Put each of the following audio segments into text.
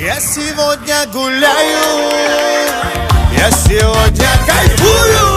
Я сегодня гуляю, я сегодня кайфую.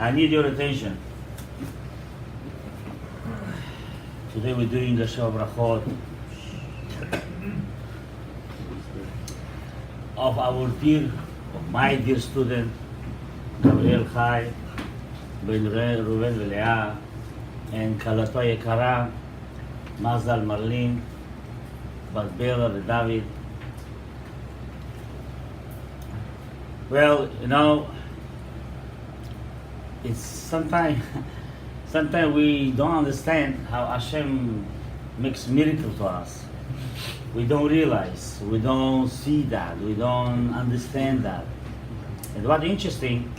I need your attention. Today we're doing the SHEVA BRACHOT of my dear student, Gadaev Chai, Ben R.Shalom, and Kalato Yekara, Mazal Marlin, Bat Bela David. Well, you know, it's sometimes we don't understand how Hashem makes miracle to us. We don't realize, we don't see that, we don't understand that. And what's interesting,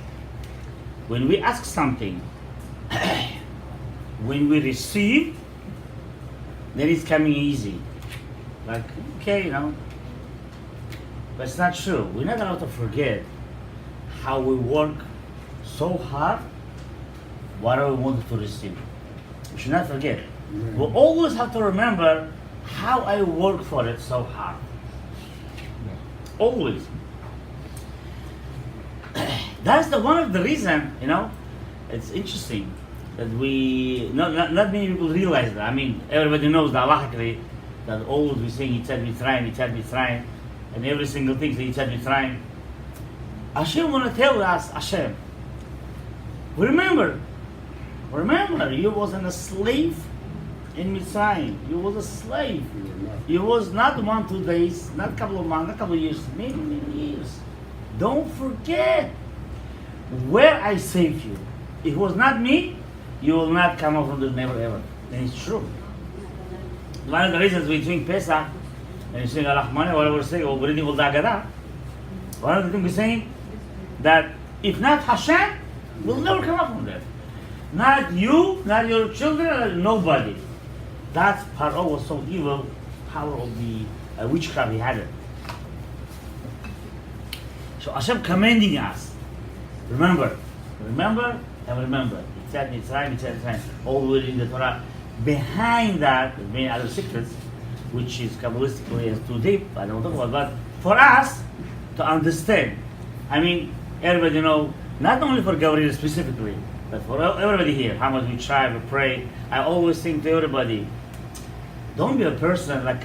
when we ask something, when we receive, then it's coming easy. Like, okay, you know. But it's not true. We're not allowed to forget how we work so hard, whatever we wanted to receive. We should not forget. We always have to remember how I worked for it so hard. Always. That's one of the reason, you know, it's interesting that we, not many people realize that. I mean, everybody knows that halachically, that always we sing Yitzhak Mitzrayim, and every single thing is Yitzhak Mitzrayim. Hashem want to tell us, Hashem, remember, you wasn't a slave in Mitzrayim. You was a slave. You was not 1, 2 days, not a couple of months, not a couple of years, many years. Don't forget where I saved you. If it was not me, you will not come out from the never ever. And it's true. One of the reasons we drink Pesach, and you sing Al-Rahman, whatever we say, or we're reading all the Gadaev, one of the things we're saying, that if not Hashem, we'll never come out from there. Not you, not your children, nobody. That's Paro was so evil, power of the witchcraft he had it. So Hashem commanding us, remember, and remember. It's all within the Torah. Behind that, there's many other secrets, which is Kabbalistically is too deep, I don't talk about, but for us to understand, I mean, everybody know, not only for Gabriel specifically, but for everybody here, how much we try, we pray. I always think to everybody, don't be a person like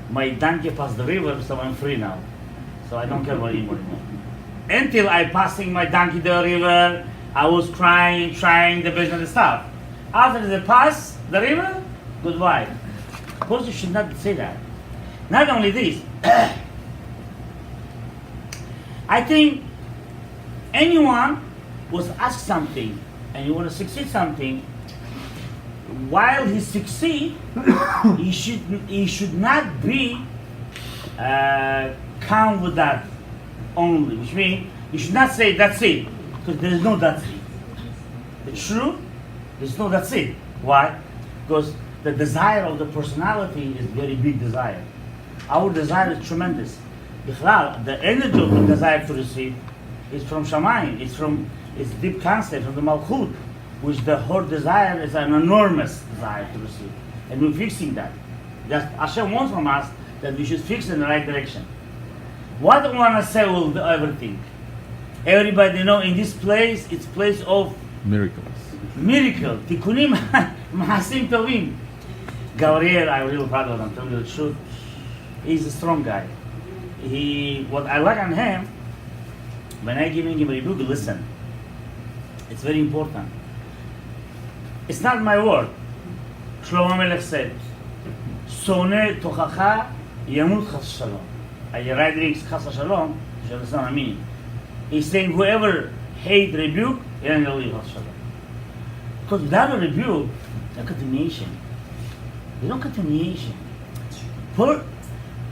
my donkey passed the river, so I'm free now. So I don't care about anymore. Until I passing my donkey the river, I was crying, trying the best and stuff. After they pass the river, goodbye. Of course you should not say that. Not only this, I think anyone was asked something and you want to succeed something, while he succeed, he should not be calm with that only, which means you should not say that's it, because there is no that's it. It's true, there's no that's it. Why? Because the desire of the personality is very big desire. Our desire is tremendous. The energy of the desire to receive is from Shamayim. It's deep concept from the Malchut, which the whole desire is an enormous desire to receive. And we're fixing that. That Hashem wants from us that we should fix in the right direction. What I want to say will do everything. Everybody know in this place, it's place of miracles. Miracle. Tikkunim Mahasim Tovim. Gabriel, I'm really proud of him, I'm telling you the truth. He's a strong guy. What I like on him, when I give him a rebuke, listen. It's very important. It's not my word. Shlomo HaMelech said, Soneh tochacha yamut chas shalom. I write lyrics chas shalom, you understand what I mean. He's saying whoever hate rebuke, he ain't gonna live chas shalom. Because without a rebuke, there's continuation. There's no continuation.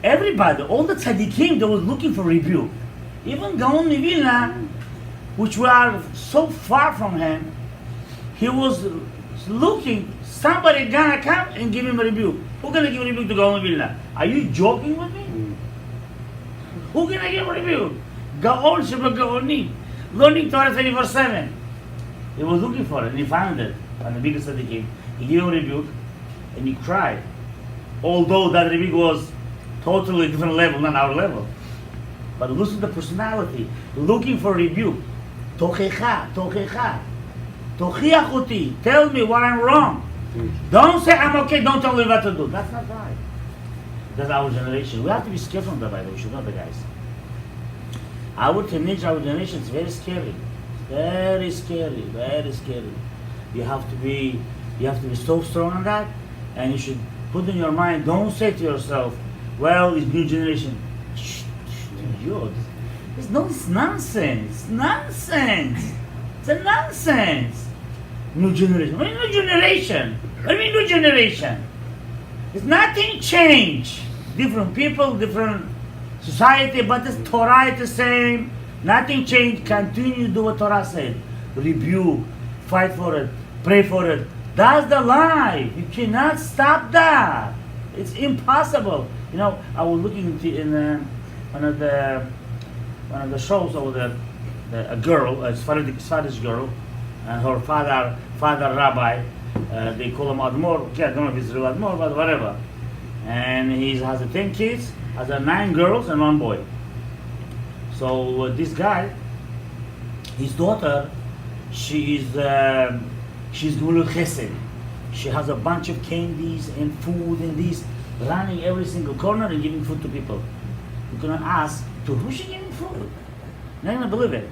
everybody, all the tzaddikim, they was looking for rebuke. Even Gaon Vilna, which were so far from him, he was looking, somebody gonna come and give him a rebuke. Who gonna give a rebuke to Gaon Vilna? Are you joking with me? Who gonna give a rebuke? Gaon Sheba Gaoni, learning Torah 24/7. He was looking for it and he found it. And the biggest tzaddikim, he gave him a rebuke and he cried. Although that rebuke was totally different level, not our level. But listen to the personality, looking for rebuke. Tochecha, tochecha. Tochiach uti. Tell me what I'm wrong. Don't say I'm okay, don't tell me what to do. That's not right. That's our generation. We have to be scared from that, by the way. We should know the guys. Our teenage, our generation is very scary. Very scary, very scary. You have to be so strong on that, and you should put in your mind, don't say to yourself, well, it's new generation. It's nonsense. Nonsense. It's a nonsense. New generation. What do you mean new generation? What do you mean new generation? There's nothing changed. Different people, different society, but the Torah is the same. Nothing changed. Continue to do what Torah said. Rebuke, fight for it, pray for it. That's the life. You cannot stop that. It's impossible. You know, I was looking in one of the shows over there, a girl, a Spanish girl, and her father rabbi, they call him Admor. Okay, I don't know if it's real Admor, but whatever. And he has 10 kids, has 9 girls and 1 boy. So this guy, his daughter, she's Gulul Chesed. She has a bunch of candies and food and this, running every single corner and giving food to people. You're gonna ask, to who's she giving food? You're not gonna believe it.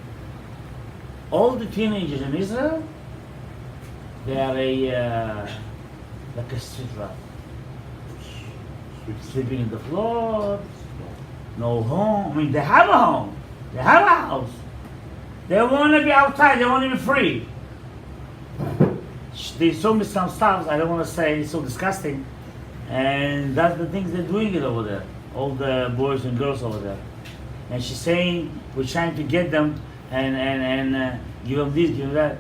All the teenagers in Israel, they are like a street rat. Sleeping in the floor, no home. I mean, they have a home, they have a house. They want to be outside, they want to be free. They showed me some stuff, I don't want to say, it's so disgusting. And that's the things they're doing it over there. All the boys and girls over there. And she's saying, we're trying to get them and give them this, give them that.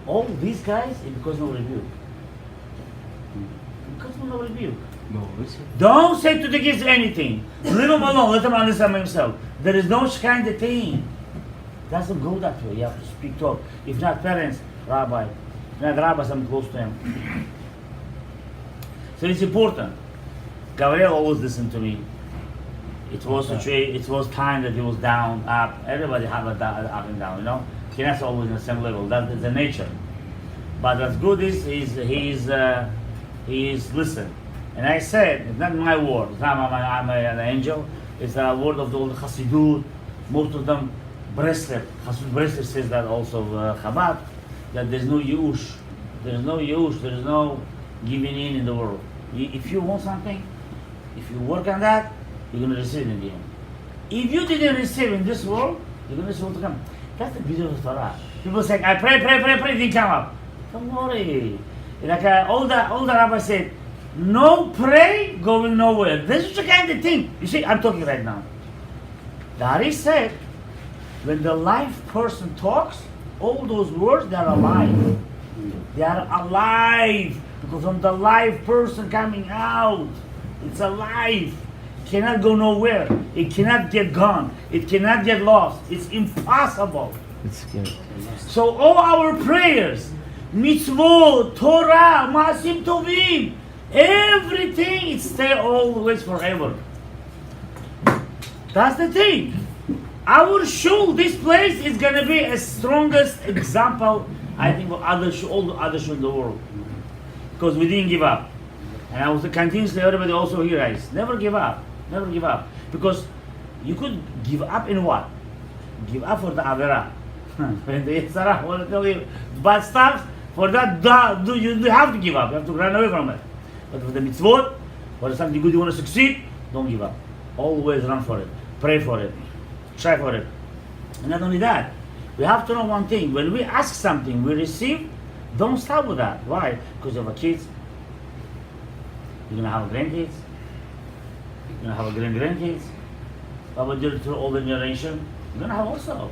All these guys, it's because no rebuke. Because no rebuke. No, listen. Don't say to the kids anything. Leave them alone, let them understand themselves. There is no kind of thing. It doesn't go that way. You have to speak to them. If not parents, rabbi. If not rabbi, someone close to him. So it's important. Gabriel always listened to me. It was time that he was down, up. Everybody have a up and down, you know. He's not always on the same level. That's the nature. But what's good is he's listen. And I said, it's not my word. It's not I'm an angel. It's a word of the old Chassidut. Most of them, Breslev. Chassidut Breslev says that also Chabad. That there's no Yush. There's no Yush. There's no giving in the world. If you want something, if you work on that, you're going to receive it in the end. If you didn't receive in this world, you're going to receive what to come. That's the beauty of Torah. People say, I pray, it didn't come up. Don't worry. Like all the rabbis said, no pray, going nowhere. This is the kind of thing. You see, I'm talking right now. The Hari said, when the live person talks, all those words, they are alive. They are alive. Because from the live person coming out, it's alive. It cannot go nowhere. It cannot get gone. It cannot get lost. It's impossible. It's scary. So all our prayers, mitzvot, Torah, maasim tovim, everything, it stays always forever. That's the thing. Our shul, this place, is going to be a strongest example, I think, of all the other shul in the world. Because we didn't give up. And I was continuously, everybody also here, guys, never give up. Never give up. Because you could give up in what? Give up for the Avera. When the Yitzhara want to tell you bad stuff, for that, you have to give up. You have to run away from it. But for the mitzvot, for something good you want to succeed, don't give up. Always run for it. Pray for it. Try for it. And not only that, we have to know one thing. When we ask something, we receive, don't stop with that. Why? Because you have kids. You're going to have grandkids. You're gonna have a grandkids. How about your older generation? You're gonna have also.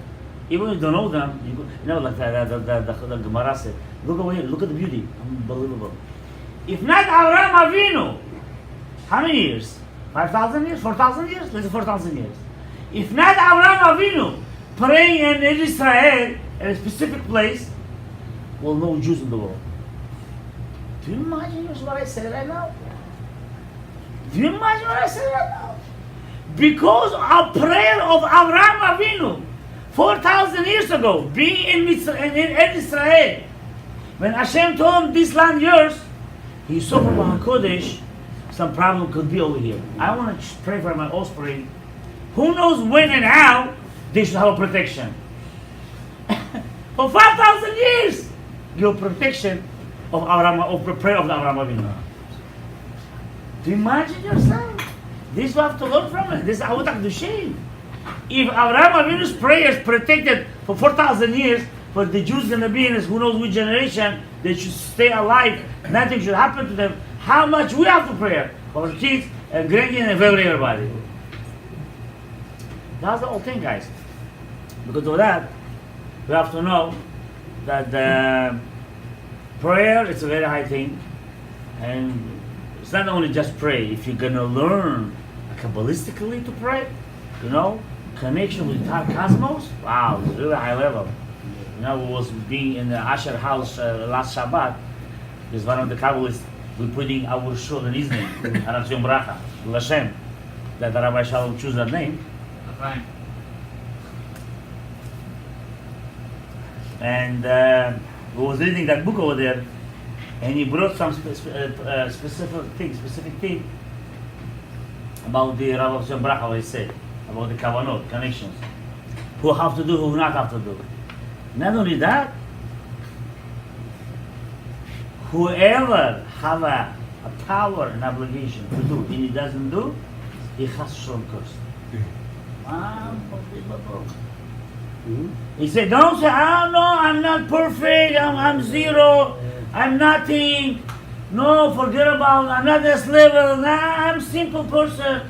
Even if you don't know them, you know, like the Gemara said, look away, look at the beauty. Unbelievable. If not Avraham Avinu, how many years? 5,000 years? 4,000 years? Let's say 4,000 years. If not Avraham Avinu praying in Israel at a specific place, well, no Jews in the world. Do you imagine what I said right now? Do you imagine what I said right now? Because of prayer of Avraham Avinu, 4,000 years ago, being in Israel, when Hashem told him this land yours, he saw from HaKodesh some problem could be over here. I want to pray for my offspring. Who knows when and how they should have a protection? For 5,000 years, your protection of the prayer of the Avraham Avinu. Do you imagine yourself? This you have to learn from it. This is Avodat Kedushim. If Avraham Avinu's prayers protected for 4,000 years, for the Jews going to be in this who knows which generation, they should stay alive, nothing should happen to them, how much we have to pray for our kids and grandkids and everybody. That's the whole thing, guys. Because of that, we have to know that prayer is a very high thing, and it's not only just pray. If you're going to learn Kabbalistically to pray, you know, connection with the entire cosmos, wow, it's really high level. You know, we was being in the Asher house last Shabbat. There's one of the Kabbalists, we're putting our shul in his name, R.Shalom Bracha, LESHEM, that R.Shalom choose that name. Right. And we was reading that book over there, and he brought some specific thing about the Rav Shem Bracha, what he said, about the Kavanot, connections. Who have to do, who not have to do. Not only that, whoever have a power and obligation to do, and he doesn't do, he has Shalom curse. Unbelievable. He said, don't say, oh no, I'm not perfect, I'm zero, I'm nothing. No, forget about it, I'm not this level, nah, I'm a simple person.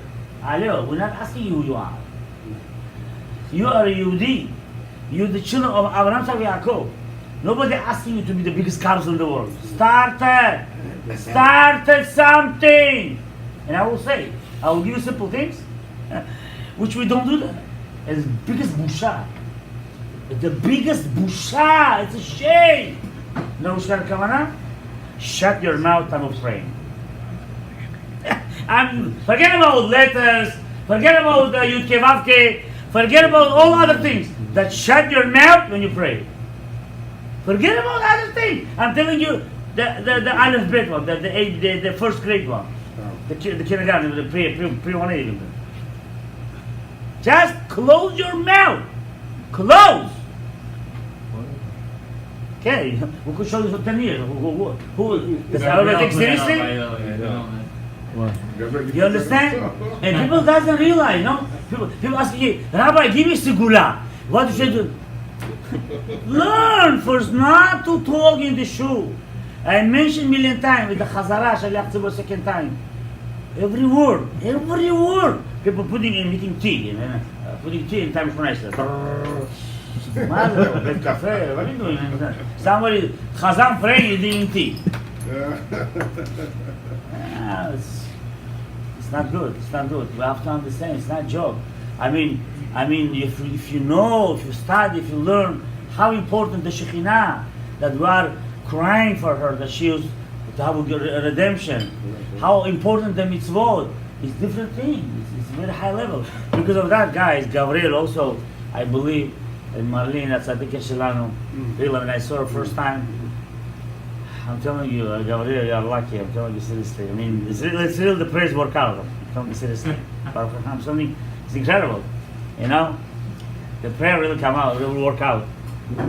Hello, we're not asking you who you are. You are a Yehudi. You're the children of Avraham and Yaakov. Nobody asking you to be the biggest cows in the world. Started something. And I will say, I will give you simple things, which we don't do that. It's the biggest busha. It's the biggest busha. It's a shame. No Shkar Kavana? Shut your mouth, I'm praying. Forget about letters, forget about Yud Ke Vav Ke, forget about all other things. That shut your mouth when you pray. Forget about other things. I'm telling you, the Aleph Bet one, the first grade one, the kindergarten, the pre-1 even. Just close your mouth. Close. Okay, we could show you for 10 years. Who does everybody take seriously? You understand? And people doesn't realize, no? People ask me, Rabbi, give me segula. What should I do? Learn first not to talk in the shul. I mentioned a million times with the Chazara, Shaliach Tzibur second time. Every word. People putting in making tea, putting tea in time for nice. Mother, get cafe, what are you doing? Somebody, Chazan praying, you're doing tea. It's not good. It's not good. We have to understand. It's not a joke. I mean, if you know, if you study, if you learn how important the Shekhinah, that we are crying for her, that she is to have a redemption. How important the mitzvot is different thing. It's very high level. Because of that, guys, Gabriel also, I believe, and Marlene, that's Tzaddik Shelanu. Really, when I saw her first time, I'm telling you, Gabriel, you are lucky. I'm telling you seriously. I mean, it's really the prayers work out. I'm telling you seriously. Something, it's incredible. You know, the prayer really come out, really work out.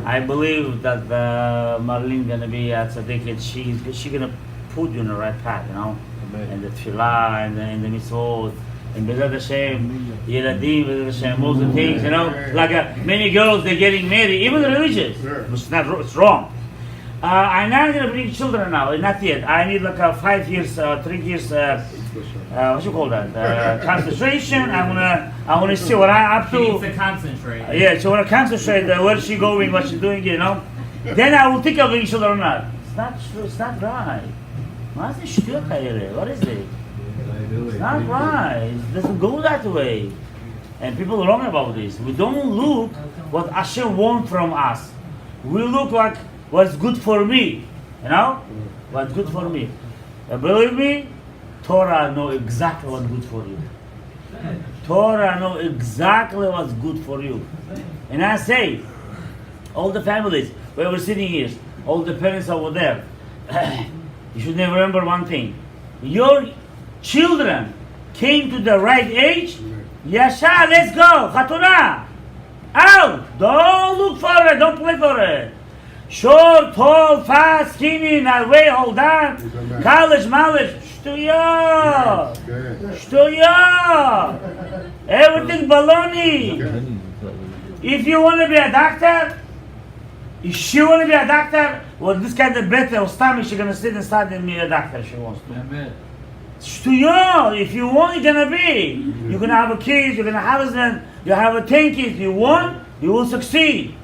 I believe that Marlene gonna be at Tzaddik. She's gonna put you in the right path. You know, and the tefillah and the mitzvot. And Bezat Hashem, Yeladim, Bezat Hashem, most of the things, you know, like many girls, they're getting married, even the religious, which is not, it's wrong. I'm not going to bring children now, not yet. I need like 5 years, 3 years what you call that? Concentration. I wanna see what I'm up She needs to. to concentrate. Yeah, so when I concentrate, where is she going, what she's doing, you know, then I will think of each other or not. It's not true. It's not right. What is it? It's not right. It doesn't go that way. And people are wrong about this. We don't look what Hashem wants from us. We look like what's good for me. You know? What's good for me. And believe me, Torah know exactly what's good for you. Torah know exactly what's good for you. And I say, all the families, where we're sitting here, all the parents over there, you should never remember one thing. Your children came to the right age, Yasha, let's go, Chatuna, out, don't look for it, don't play for it. Short, tall, fast, skinny, not way, hold on, college, knowledge, shtuya, everything baloney. If you want to be a doctor, if she want to be a doctor, well, this kind of better or stomach, she's gonna sit inside and be a doctor if she wants to. Amen. If you want, you're gonna be. You're gonna have a kid, you're gonna have a husband, you have a 10 kids. You want, you will succeed.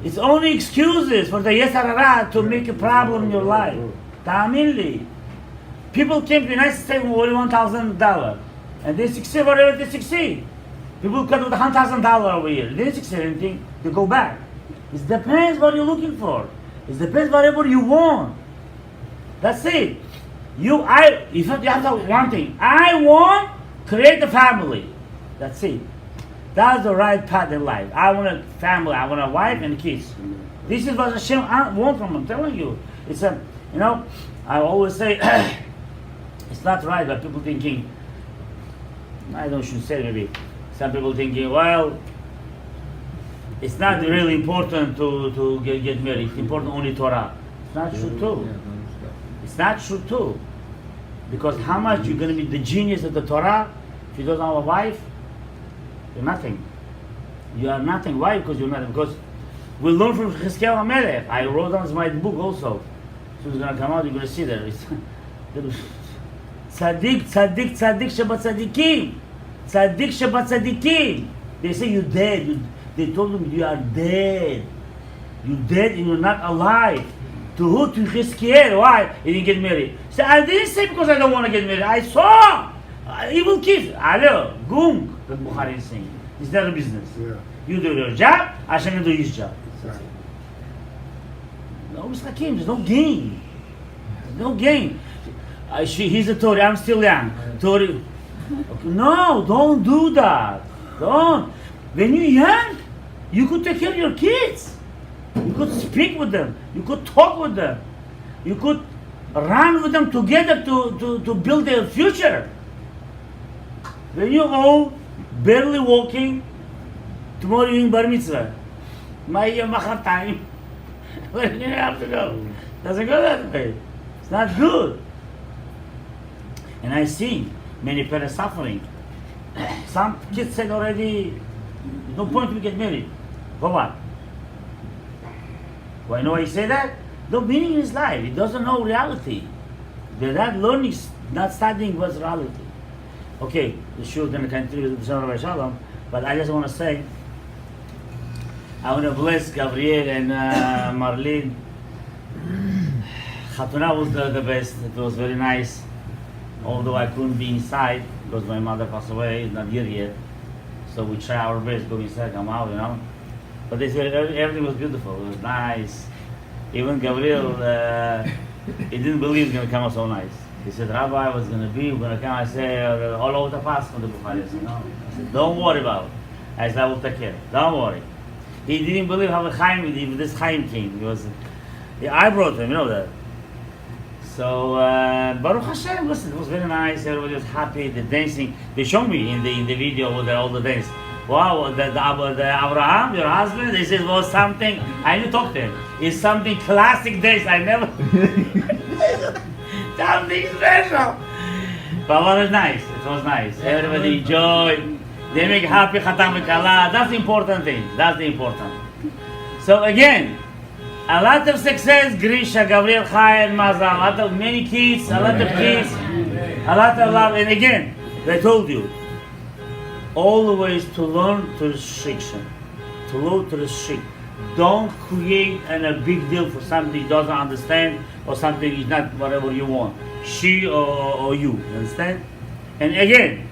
It's only excuses for the Yesarara to make a problem in your life. Ta'amili. People came to the United States with $1,000 and they succeed whatever they succeed. People cut with $100,000 over here. They didn't succeed anything, they go back. It depends what you're looking for. It depends whatever you want. That's it. You have to one thing. I want create a family. That's it. That's the right path in life. I want a family. I want a wife and kids. This is what Hashem wants from me. I'm telling you. It's a, you know, I always say it's not right, but people thinking, I don't should say maybe. Some people thinking, well, it's not really important to get married. It's important only Torah. It's not true too. It's not true too. Because how much you're going to be the genius of the Torah if you don't have a wife? You're nothing. You are nothing. Why? Because you're nothing. Because we learn from Chizkiyahu HaMelech. I wrote down my book also. So it's going to come out, you're going to see there. It's Tzaddik, tzaddik, tzaddik shabat tzaddikim. Tzaddik shabat tzaddikim. They say you're dead. They told him you are dead. You're dead and you're not alive. To who? To Chizkiyahu. Why? He didn't get married. So I didn't say because I don't want to get married. I saw evil kids. Hello, gung. The Bukhari is saying. It's their business. Yeah. You do your job, Hashem will do his job. Right. No mischakim, there's no game. There's no game. He's a Tory, I'm still young. Tory. Okay. No, don't do that. Don't. When you're young, you could take care of your kids. You could speak with them. You could talk with them. You could run with them together to build their future. When you're old, barely walking, tomorrow you're in bar mitzvah. Machar time. Where do you have to go? Doesn't go that way. It's not good. And I see many parents suffering. Some kids said already, no point to get married. For what? Why know why he say that? No meaning in his life. He doesn't know reality. They're not learning, not studying what's reality. Okay, the show is going to continue with the son of R.Shalom, but I just want to say, I want to bless Gabriel and Marlene. Chatuna was the best. It was very nice. Although I couldn't be inside because my mother passed away, it's not here yet. So we try our best, go inside, come out, you know. But they said everything was beautiful. It was nice. Even Gabriel, he didn't believe it was going to come out so nice. He said, Rabbi, what's going to be? We're going to come. I said, all over the past from the Bukhari. I said, no. I said, don't worry about it. I said, I will take care. Don't worry. He didn't believe how the Chaim, if this Chaim came. He was, I brought him, you know that. So, Baruch Hashem, listen, it was very nice. Everybody was happy. The dancing. They showed me in the video with all the dance. Wow, the Abraham, your husband, this is was something. I didn't talk to him. It's something classic dance. I never. Something special. But it was nice. It was nice. Everybody enjoyed. They make happy Khatam Kala. That's the important thing. That's the important. So again, a lot of success, Grisha, Gabriel, Chai, and Mazal. A lot of many kids, a lot of kids. A lot of love. And again, I told you, always to learn to restriction. To learn to restrict. Don't create a big deal for something he doesn't understand or something is not whatever you want. She or you. Understand? And again,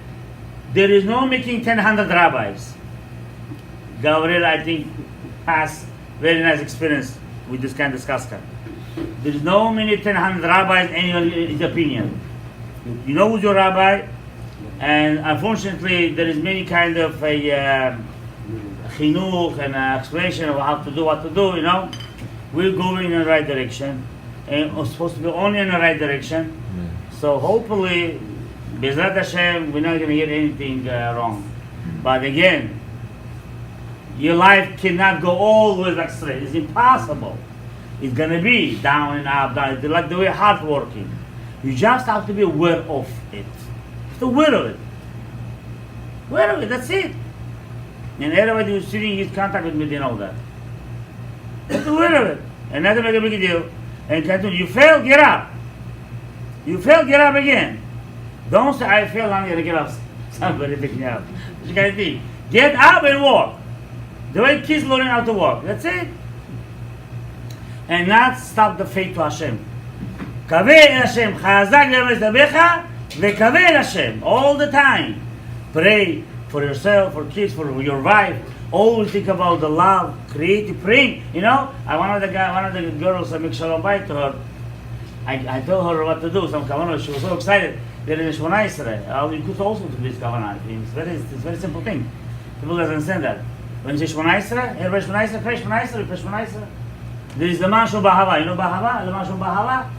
there is no making 1,000 rabbis. Gabriel, I think, has very nice experience with this kind of discussion. There is no many 1,000 rabbis in his opinion. You know who's your rabbi, and unfortunately, there is many kind of a chinuch and explanation of how to do what to do. You know, we're going in the right direction, and we're supposed to be only in the right direction. So hopefully, Bezrat Hashem, we're not going to get anything wrong. But again, your life cannot go always like straight. It's impossible. It's going to be down and up, down. It's like the way hard working. You just have to be aware of it. You have to aware of it. Aware of it, that's it. And everybody who's sitting in contact with me, they know that. You have to aware of it. And not to make a big deal. And continue. You fail, get up. You fail, get up again. Don't say, I failed, I'm going to get up. Somebody pick me up. You got to think. Get up and walk. The way kids learning how to walk. That's it. And not stop the faith to Hashem. Kaveh el Hashem, chazak v'mezdabecha, v'kaveh el Hashem, all the time. Pray for yourself, for kids, for your wife. Always think about the love, creative praying. You know, one of the girls, I make shalom bayit to her. I told her what to do. Some kavanah, she was so excited. There is Shemona Yisrael. You could also do this kavanah. It's a very simple thing. People don't understand that. When you say Shemona Yisrael, everybody Shemona Yisrael, pray Shemona Yisrael, pray Shemona Yisrael. There is the Mashon Bahava. You know Bahava? The Mashon Bahava?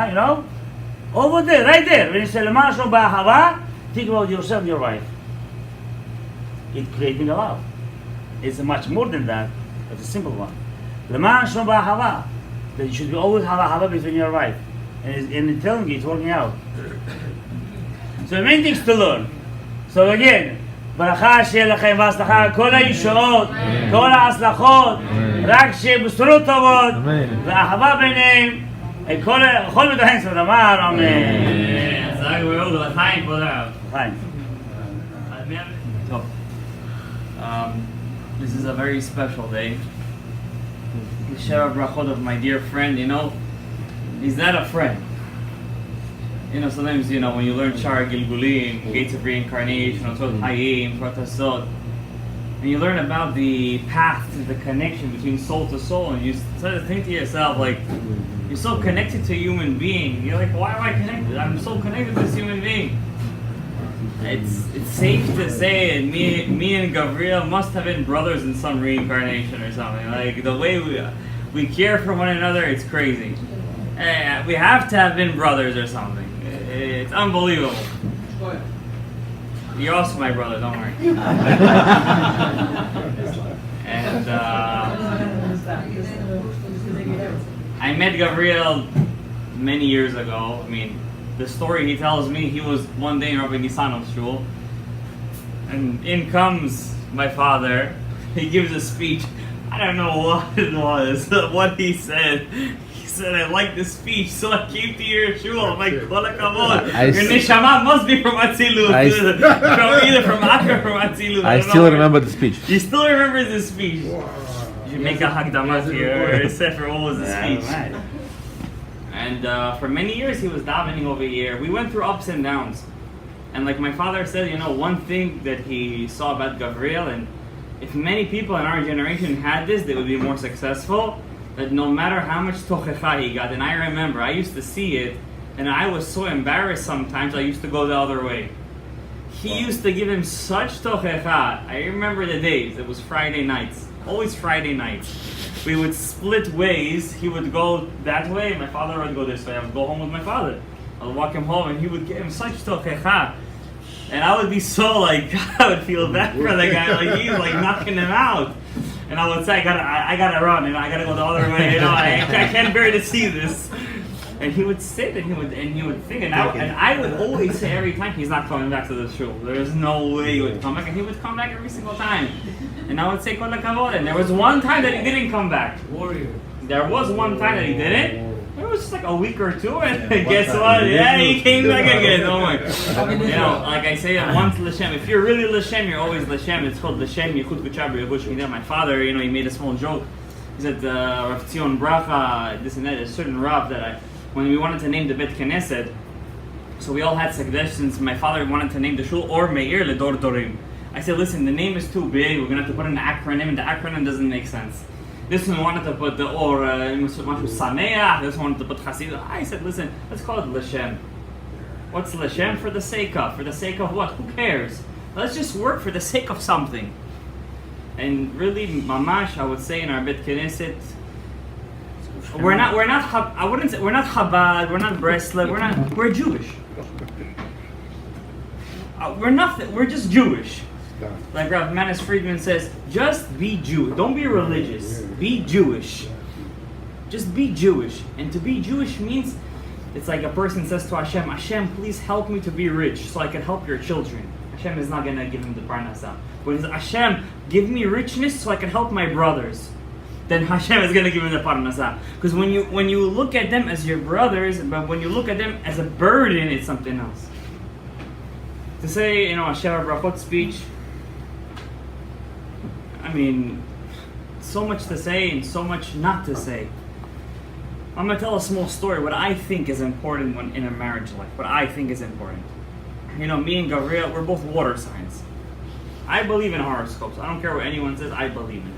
You know? Over there, right there. When you say the Mashon Bahava, think about yourself and your wife. It's creating a love. It's much more than that, but it's a simple one. The Mashon Bahava. That you should be always have a hava between your wife. And it's telling you, it's working out. So many things to learn. So again, ברכה שיהיה לכם והצלחה, כל הישועות, כל ההצלחות, רק שבשורות טובות, ואהבה ביניהם, כל מדהים סוד אמר, אמן. אז רק ברור, לחיים כבודה. לחיים. This is a very special day. The share brachot of my dear friend, you know, he's not a friend. You know, sometimes, you know, when you learn Shar Gilgulim, Gates of Reincarnation, Otzot Hayim, Pratasot, and you learn about the path to the connection between soul to soul, and you start to think to yourself, like, you're so connected to a human being. You're like, why am I connected? I'm so connected to this human being. It's safe to say that me and Gabriel must have been brothers in some reincarnation or something. Like, the way we care for one another, it's crazy. We have to have been brothers or something. It's unbelievable. You're also my brother, don't worry. And I met Gabriel many years ago. I mean, the story he tells me, he was one day in Rabbi Nisanov's shul, and in comes my father. He gives a speech. I don't know what it was, what he said. He said, I like the speech, so I came to your shul. I'm like, kol hakavod. Your neshama must be from Atzilut. Either from Akka or from Atzilut. I still remember the speech. You still remember the speech? You make a Hagdamat here, or a Sefer, what was the speech? Right. And for many years he was davening over here. We went through ups and downs. And like my father said, you know, one thing that he saw about Gabriel, and if many people in our generation had this, they would be more successful. That no matter how much tochecha he got, and I remember, I used to see it, and I was so embarrassed sometimes, I used to go the other way. He used to give him such tochecha. I remember the days, it was Friday nights, always Friday nights. We would split ways. He would go that way, my father would go this way. I would go home with my father. I would walk him home, and he would give him such tochecha. And I would be so like, I would feel bad for the guy, like he's like knocking him out. And I would say, I gotta run, and I gotta go the other way, you know, I can't bear to see this. And he would sit and he would think, and I would always say every time, he's not coming back to the shul. There's no way he would come back, and he would come back every single time. And I would say, kol hakavod. And there was one time that he didn't come back. Warrior. There was one time that he didn't. There was just like a week or two, and Yeah, guess one what? time. Yeah, he came back again. Oh my! You know, like I say, once Leshem. If you're really Leshem, you're always Leshem. It's called Leshem Yichud Kuchaber Yehush Mideh. My father, you know, he made a small joke. He said, Rav Tzion Bracha, this and that. A certain Rav that when we wanted to name the Bet Knesset, so we all had suggestions. My father wanted to name the shul or Meir Ledor Dorim. I said, listen, the name is too big. We're gonna have to put an acronym, and the acronym doesn't make sense. This one wanted to put the or Mashu Sameach. This one wanted to put Chasid. I said, listen, let's call it Leshem. What's Leshem? For the sake of. For the sake of what? Who cares? Let's just work for the sake of something. And really, mamash, I would say in our Bet Knesset, we're not. I wouldn't say we're not Chabad. We're not Breslev. We're Jewish. We're nothing. We're just Jewish. Like Rav Manis Friedman says, just be Jewish. Don't be religious. Be Jewish. Just be Jewish. And to be Jewish means, it's like a person says to Hashem, Hashem, please help me to be rich so I can help your children. Hashem is not going to give him the parnasah. But he says, Hashem, give me richness so I can help my brothers. Then Hashem is going to give him the parnasah. Because when you look at them as your brothers, but when you look at them as a burden, it's something else. To say, you know, a SHEVA BRACHOT speech, I mean, so much to say and so much not to say. I'm going to tell a small story, what I think is important when in a marriage life, what I think is important. You know, me and Gabriel, we're both water signs. I believe in horoscopes. I don't care what anyone says, I believe in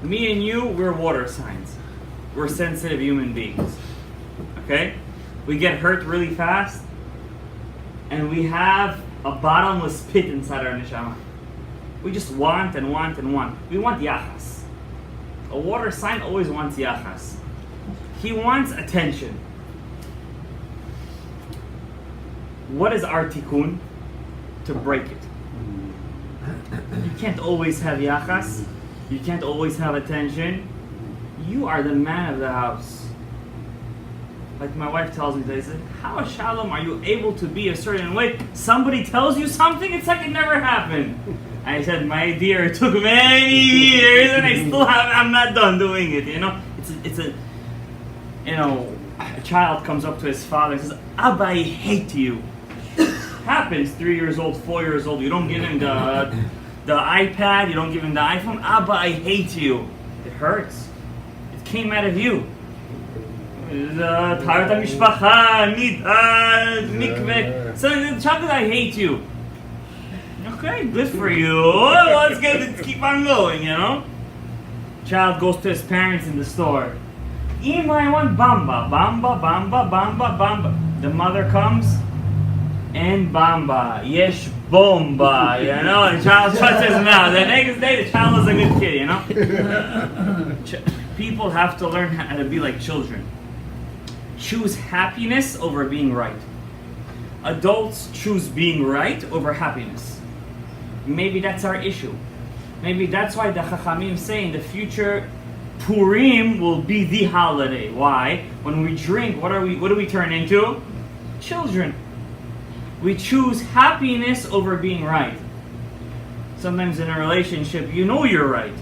it. Me and you, we're water signs. We're sensitive human beings. Okay? We get hurt really fast, and we have a bottomless pit inside our neshama. We just want and want and want. We want yachas. A water sign always wants yachas. He wants attention. What is our tikkun? To break it. You can't always have yachas. You can't always have attention. You are the man of the house. Like my wife tells me, they said, how R.Shalom are you able to be a certain way? Somebody tells you something, it's like it never happened. I said, my dear, it took many years and I'm not done doing it, you know? It's a you know, a child comes up to his father and says, Abba, I hate you. Happens, 3 years old, 4 years old, you don't give him the iPad, you don't give him the iPhone, Abba, I hate you. It hurts. It came out of you. So the child says, I hate you. Okay, good for you. Let's keep on going, you know? Child goes to his parents in the store. Ima, I want bamba, bamba, bamba, bamba, bamba. The mother comes, and bamba, yesh bomba, you know? And the child shuts his mouth. The next day, the child is a good kid, you know? People have to learn how to be like children. Choose happiness over being right. Adults choose being right over happiness. Maybe that's our issue. Maybe that's why the Chachamim say in the future, Purim will be the holiday. Why? When we drink, what do we turn into? Children. We choose happiness over being right. Sometimes in a relationship, you know you're right.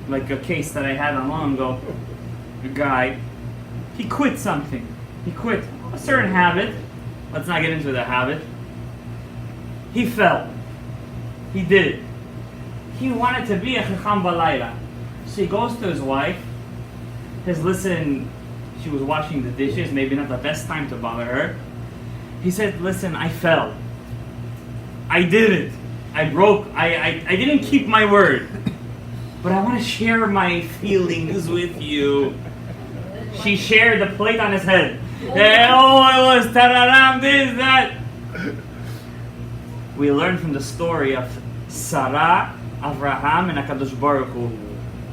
Like a case that I had not long ago. A guy, he quit something. He quit a certain habit. Let's not get into the habit. He fell. He did it. He wanted to be a chacham balayla. So he goes to his wife. Says, listen, she was washing the dishes, maybe not the best time to bother her. He said, listen, I fell. I did it. I didn't keep my word. But I want to share my feelings with you. She shared the plate on his head. Oh, it was tararam, this, that. We learn from the story of Sarah, Avraham, and HaKadosh Baruch Hu.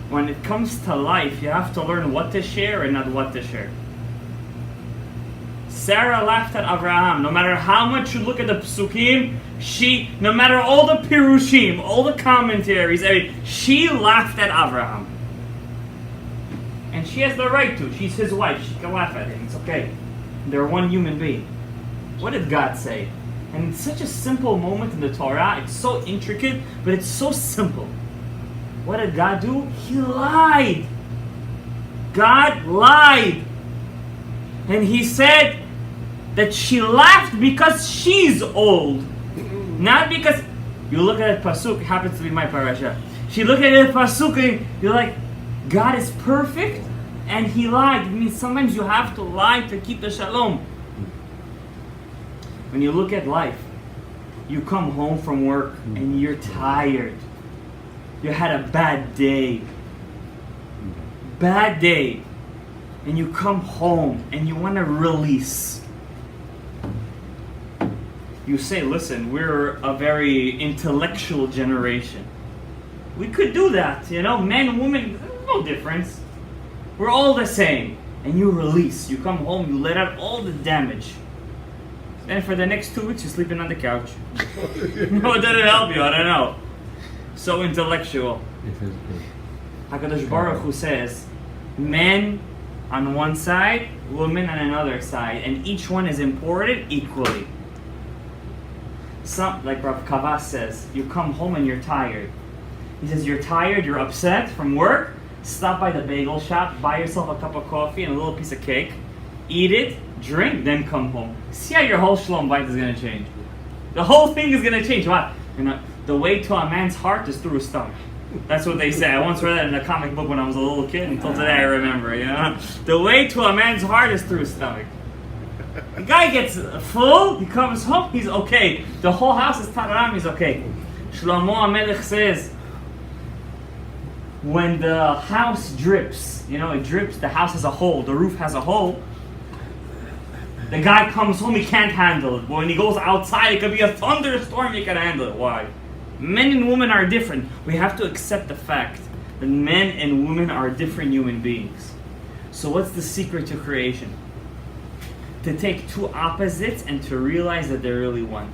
When it comes to life, you have to learn what to share and not what to share. Sarah laughed at Avraham. No matter how much you look at the psukim, no matter all the pirushim, all the commentaries, she laughed at Avraham. And she has the right to. She's his wife. She can laugh at him. It's okay. They're one human being. What did God say? And it's such a simple moment in the Torah. It's so intricate, but it's so simple. What did God do? He lied. God lied. And he said that she laughed because she's old. Not because, you look at the pasuk, it happens to be my parasha. She looked at the pasuk and you're like, God is perfect and he lied. It means sometimes you have to lie to keep the shalom. When you look at life, you come home from work and you're tired. You had a bad day. Bad day. And you come home and you want to release. You say, listen, we're a very intellectual generation. We could do that, you know, men, women, no difference. We're all the same. And you release. You come home, you let out all the damage. Then for the next 2 weeks, you're sleeping on the couch. No, it doesn't help you, I don't know. So intellectual. HaKadosh Baruch Hu says, men on one side, women on another side, and each one is important equally. Some, like Rav Kavas says, you come home and you're tired. He says, you're tired, you're upset from work, stop by the bagel shop, buy yourself a cup of coffee and a little piece of cake, eat it, drink, then come home. See how your whole shalom bite is going to change. The whole thing is going to change. Why? You know, the way to a man's heart is through his stomach. That's what they say. I once read that in a comic book when I was a little kid, until today I remember, you know. The way to a man's heart is through his stomach. The guy gets full, he comes home, he's okay. The whole house is tararam, he's okay. Shlomo HaMelech says, when the house drips, you know, it drips, the house has a hole, the roof has a hole, the guy comes home, he can't handle it. But when he goes outside, it could be a thunderstorm, he can handle it. Why? Men and women are different. We have to accept the fact that men and women are different human beings. So what's the secret to creation? To take two opposites and to realize that they're really one.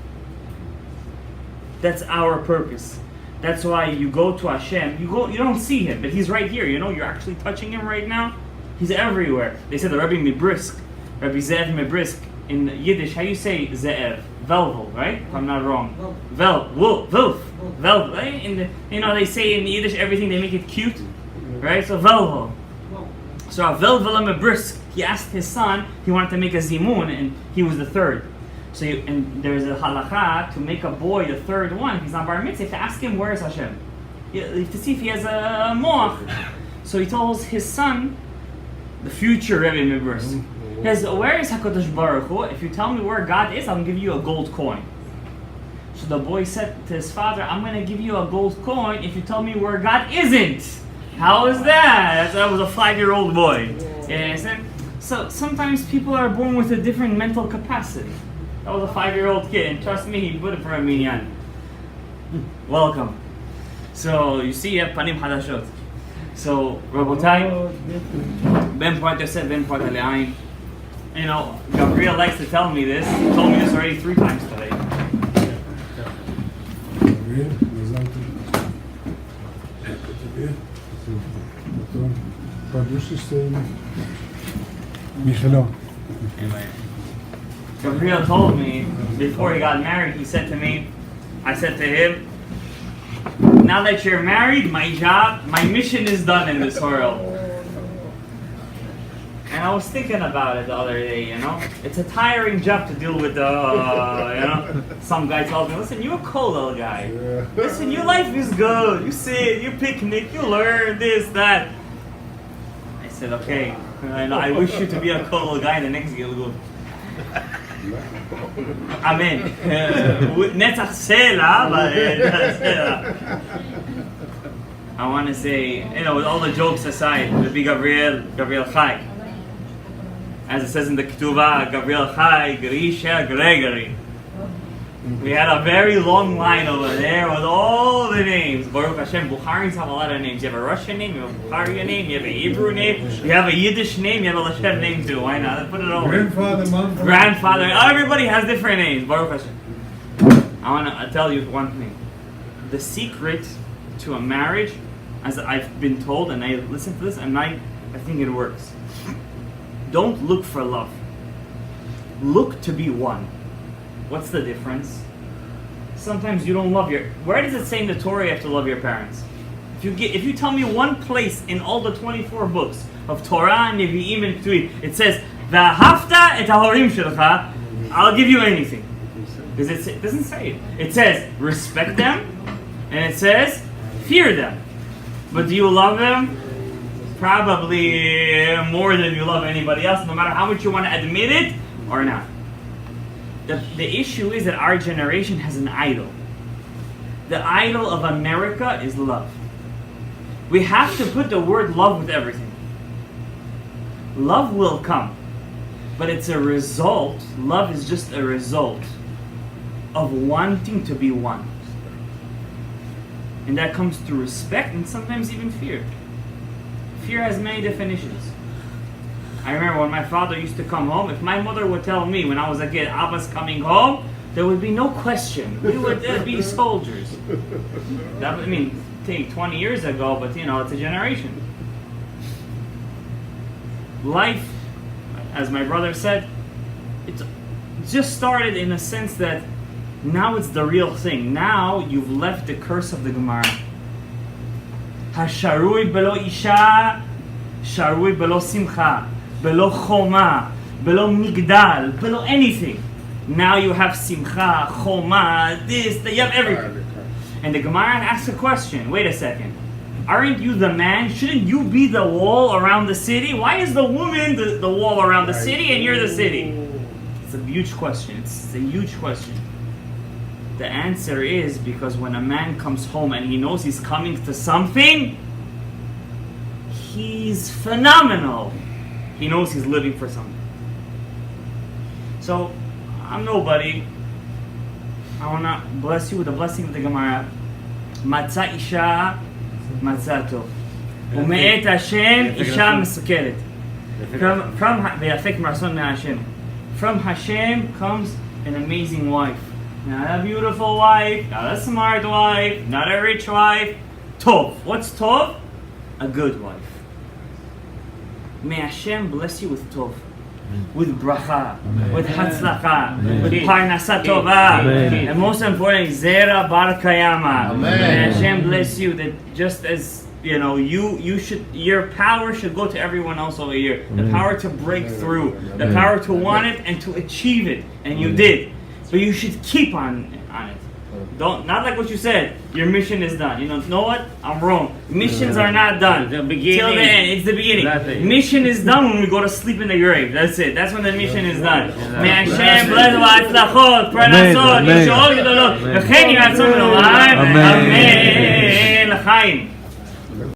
That's our purpose. That's why you go to Hashem, you don't see him, but he's right here. You know, you're actually touching him right now. He's everywhere. They said the Rabbi Mibrisk, Rabbi Ze'ev Mibrisk, in Yiddish, how you say Ze'ev? Velvel, right? If I'm not wrong. Wolf. Right? You know, they say in Yiddish everything, they make it cute. Right? So Velvel. So Velvel Mibrisk, he asked his son, he wanted to make a zimun, and he was the third. So and there's a halakha to make a boy the third one. If he's not bar mitzvah, you have to ask him where is Hashem. You have to see if he has a moach. So he tells his son, the future Rebbe Mibrisk, he says, where is HaKadosh Baruch Hu? If you tell me where God is, I'll give you a gold coin. So the boy said to his father, I'm going to give you a gold coin if you tell me where God isn't. How is that? That was a 5-year-old boy. Yeah, so sometimes people are born with a different mental capacity. That was a 5-year-old kid, and trust me, he put it for a minyan. Welcome. So you see, you have panim hadashot. So, Rabotai, Ben Poit Yosef, Ben Poit Ale'ayin. You know, Gabriel likes to tell me this. He told me this already 3 times today. Gabriel told me before he got married, he said to me, I said to him, now that you're married, my job, my mission is done in this world. And I was thinking about it the other day, you know. It's a tiring job to deal with, you know. Some guy tells me, listen, you're a cool little guy. Listen, your life is good. You sit, you picnic, you learn this, that. I said, okay, I wish you to be a cool little guy in the next Gilgul. Amen. Netzach Sela, but I want to say, you know, with all the jokes aside, the big Gabriel Chai. As it says in the Ketuvah, Gabriel Chai, Grisha, Gregory. We had a very long line over there with all the names. Baruch Hashem, Bukharis have a lot of names. You have a Russian name, you have a Bukhari name, you have a Hebrew name, you have a Yiddish name, you have a Leshem name too. Why not? Let's put it over. Grandfather. Everybody has different names. Baruch Hashem. I want to tell you one thing. The secret to a marriage, as I've been told, and I listen to this, and I think it works. Don't look for love. Look to be one. What's the difference? Sometimes you don't love your... Where does it say in the Torah you have to love your parents? If you tell me one place in all the 24 books of Torah and Nevi'im and Ketuvim. It says, "V'ahavta et hahorim shelcha," I'll give you anything. Because it doesn't say it. It says, respect them, and it says, fear them. But do you love them? Probably more than you love anybody else, no matter how much you want to admit it or not. The issue is that our generation has an idol. The idol of America is love. We have to put the word love with everything. Love will come, but it's a result. Love is just a result of wanting to be one. And that comes through respect and sometimes even fear. Fear has many definitions. I remember when my father used to come home, if my mother would tell me when I was a kid, Abba's coming home, there would be no question. We would be soldiers. That, I mean, take 20 years ago, but you know, it's a generation. Life, as my brother said, it's just started in a sense that now it's the real thing. Now you've left the curse of the Gemara. Hasharui belo isha, sharui belo simcha, belo choma, belo migdal, belo anything. Now you have simcha, choma, this, you have everything. And the Gemara asks a question. Wait a second. Aren't you the man? Shouldn't you be the wall around the city? Why is the woman the wall around the city and you're the city? It's a huge question. It's a huge question. The answer is because when a man comes home and he knows he's coming to something, he's phenomenal. He knows he's living for something. So, I'm nobody. I want to bless you with the blessing of the Gemara. Matzah isha, matzah tov. U'me'et Hashem, isha mesukeret. From Hashem comes an amazing wife. Not a beautiful wife, not a smart wife, not a rich wife. Tov. What's Tov? A good wife. May Hashem bless you with Tov. With bracha, with hatzlacha, with parnasa tova, and most importantly, zera bar kayama. May Hashem bless you that just as you know, you should, your power should go to everyone else over here. The power to break through, the power to want it and to achieve it, and you did. But you should keep on it. Don't, not like what you said, your mission is done. You know what? I'm wrong. Missions are not done. The beginning. Till the end. It's the beginning. Nothing. Mission is done when we go to sleep in the grave. That's it. That's when the mission is done. May Hashem bless v'atzlachot, pranasot, yishoot gedolot, v'chen yiratzon l'olam. Amen. L'chaim.